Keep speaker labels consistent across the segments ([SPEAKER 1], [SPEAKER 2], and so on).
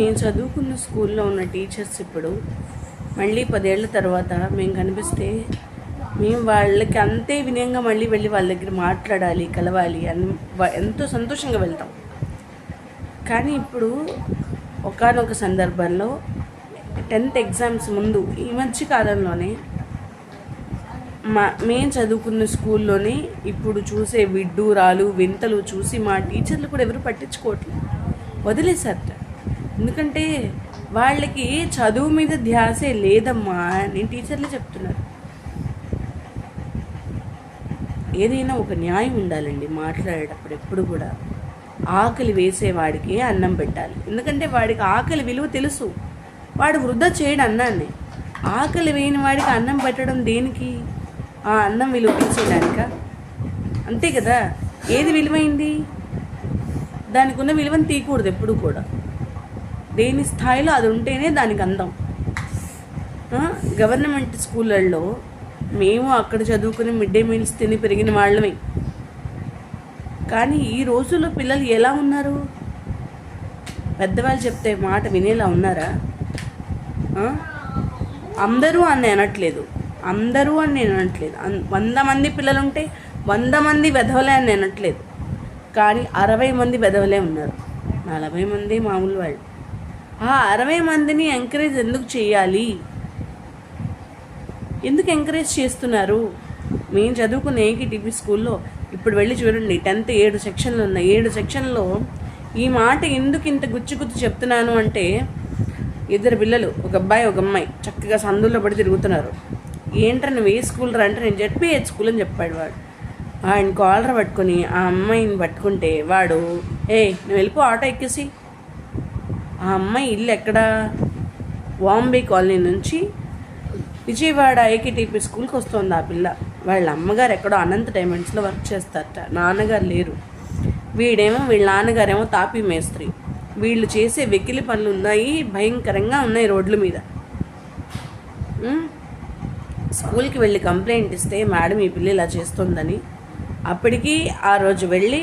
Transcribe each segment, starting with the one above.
[SPEAKER 1] మేము చదువుకున్న స్కూల్లో ఉన్న టీచర్స్ ఇప్పుడు మళ్ళీ 10 ఏళ్ల తర్వాత మేము కనిపిస్తే మేము వాళ్ళకి అంతే వినయంగా మళ్ళీ వెళ్ళి వాళ్ళ దగ్గర మాట్లాడాలి, కలవాలి అని ఎంతో సంతోషంగా వెళ్తాం. కానీ ఇప్పుడు ఒకానొక సందర్భంలో 10th ఎగ్జామ్స్ ముందు ఈ మధ్య కాలంలోనే మేము చదువుకున్న స్కూల్లోనే ఇప్పుడు చూసే విడ్డూరాలు వింతలు చూసి మా టీచర్లు కూడా ఎవరు పట్టించుకోవట్లేదు, వదిలేశారట. ఎందుకంటే వాళ్ళకి చదువు మీద ధ్యాసే లేదమ్మా అని టీచర్లే చెప్తున్నారు. ఏదైనా ఒక న్యాయం ఉండాలండి మాట్లాడేటప్పుడు. ఎప్పుడు కూడా ఆకలి వేసేవాడికి అన్నం పెట్టాలి. ఎందుకంటే వాడికి ఆకలి విలువ తెలుసు, వాడు వృధా చేయడు అన్నాన్ని. ఆకలి వేయని వాడికి అన్నం పెట్టడం దేనికి? ఆ అన్నం విలువ తీసేయడానిక? అంతే కదా. ఏది విలువైంది? దానికి ఉన్న విలువను తీయకూడదు ఎప్పుడు కూడా. దేని స్థాయిలో అది ఉంటేనే దానికి అందం. గవర్నమెంట్ స్కూళ్ళల్లో మేము అక్కడ చదువుకుని మిడ్ డే మీల్స్ తిని పెరిగిన వాళ్ళమే. కానీ ఈ రోజుల్లో పిల్లలు ఎలా ఉన్నారు? పెద్దవాళ్ళు చెప్తే మాట వినేలా ఉన్నారా? అందరూ అని అనట్లేదు, 100 మంది పిల్లలు ఉంటే 100 మంది వెధవలే అని అనట్లేదు. కానీ 60 మంది వెధవలే ఉన్నారు, 40 మంది మామూలు వాళ్ళు. ఆ 60 మందిని ఎంకరేజ్ ఎందుకు చేయాలి? ఎందుకు ఎంకరేజ్ చేస్తున్నారు? మేము చదువుకున్న ఏకేటీపీ స్కూల్లో ఇప్పుడు వెళ్ళి చూడండి, 10th 7 సెక్షన్లు ఉన్నాయి. 7 సెక్షన్లో ఈ మాట ఎందుకు ఇంత గుచ్చి చెప్తున్నాను అంటే, 2 పిల్లలు, ఒక అబ్బాయి ఒక అమ్మాయి చక్కగా సందుల్లో పడి తిరుగుతున్నారు. ఏంట్రా నువ్వు ఏ స్కూల్ రా అంటే, నేను జెడ్పీహెచ్ స్కూల్ అని చెప్పాడు వాడు. ఆయన కాలర్ పట్టుకొని ఆ అమ్మాయిని పట్టుకుంటే వాడు, నువ్వు వెళ్ళిపో ఆటో ఎక్కేసి. ఆ అమ్మాయి ఇల్లు ఎక్కడ? వాంబే కాలనీ నుంచి విజయవాడ ఏకేటీపీ స్కూల్కి వస్తుంది ఆ పిల్ల. వాళ్ళ అమ్మగారు ఎక్కడో అనంత డైమండ్స్లో వర్క్ చేస్తారట, నాన్నగారు లేరు. వీళ్ళ నాన్నగారేమో తాపీ మేస్త్రి. వీళ్ళు చేసే వెకిలి పనులు ఉన్నాయి, భయంకరంగా ఉన్నాయి రోడ్ల మీద. స్కూల్కి వెళ్ళి కంప్లైంట్ ఇస్తే మేడం ఈ పిల్ల ఇలా చేస్తుందని, అప్పటికి ఆ రోజు వెళ్ళి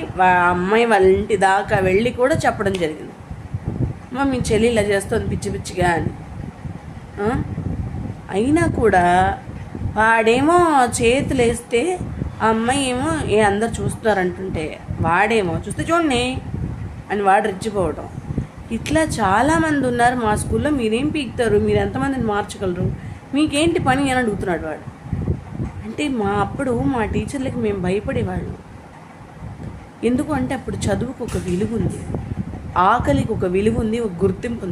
[SPEAKER 1] అమ్మాయి వాళ్ళ ఇంటి దాకా వెళ్ళి కూడా చెప్పడం జరిగింది, మీ చెల్లి ఇలా చేస్తుంది పిచ్చి పిచ్చిగా అని. అయినా కూడా వాడేమో చేతులు వేస్తే ఆ అమ్మాయి ఏమో అందరు చూస్తున్నారంటుంటే వాడేమో చూస్తే చూడండి అని వాడు రెచ్చిపోవడం. ఇట్లా చాలామంది ఉన్నారు మా స్కూల్లో. మీరేం పీకుతారు? మీరు ఎంతమందిని మార్చగలరు? మీకేంటి పని అని అడుగుతున్నాడు వాడు. అంటే అప్పుడు మా టీచర్లకి మేము భయపడేవాళ్ళం. ఎందుకు అంటే అప్పుడు చదువుకు ఒక విలువ ఉంది, ఆకలికి ఒక విలువ ఉంది, ఒక గుర్తింపు ఉంది.